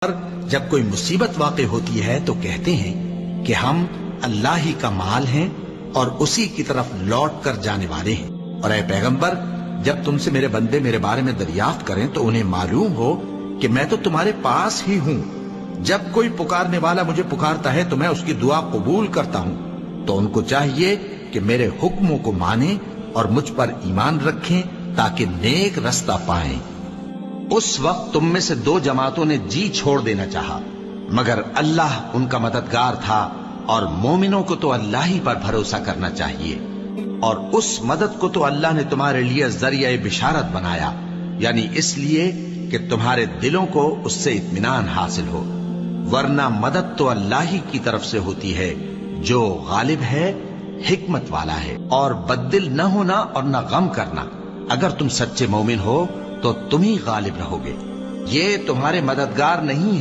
پر جب کوئی مصیبت واقع ہوتی ہے تو کہتے ہیں کہ ہم اللہ ہی کا مال ہیں اور اسی کی طرف لوٹ کر جانے والے ہیں۔ اور اے پیغمبر، جب تم سے میرے بندے میرے بارے میں دریافت کریں تو انہیں معلوم ہو کہ میں تو تمہارے پاس ہی ہوں۔ جب کوئی پکارنے والا مجھے پکارتا ہے تو میں اس کی دعا قبول کرتا ہوں، تو ان کو چاہیے کہ میرے حکموں کو مانیں اور مجھ پر ایمان رکھیں تاکہ نیک رستہ پائیں۔ اس وقت تم میں سے دو جماعتوں نے جی چھوڑ دینا چاہا، مگر اللہ ان کا مددگار تھا، اور مومنوں کو تو اللہ ہی پر بھروسہ کرنا چاہیے۔ اور اس مدد کو تو اللہ نے تمہارے لیے ذریعہ بشارت بنایا، یعنی اس لیے کہ تمہارے دلوں کو اس سے اطمینان حاصل ہو، ورنہ مدد تو اللہ ہی کی طرف سے ہوتی ہے جو غالب ہے، حکمت والا ہے۔ اور بددل نہ ہونا اور نہ غم کرنا، اگر تم سچے مومن ہو تو تم ہی غالب رہو گے۔ یہ تمہارے مددگار نہیں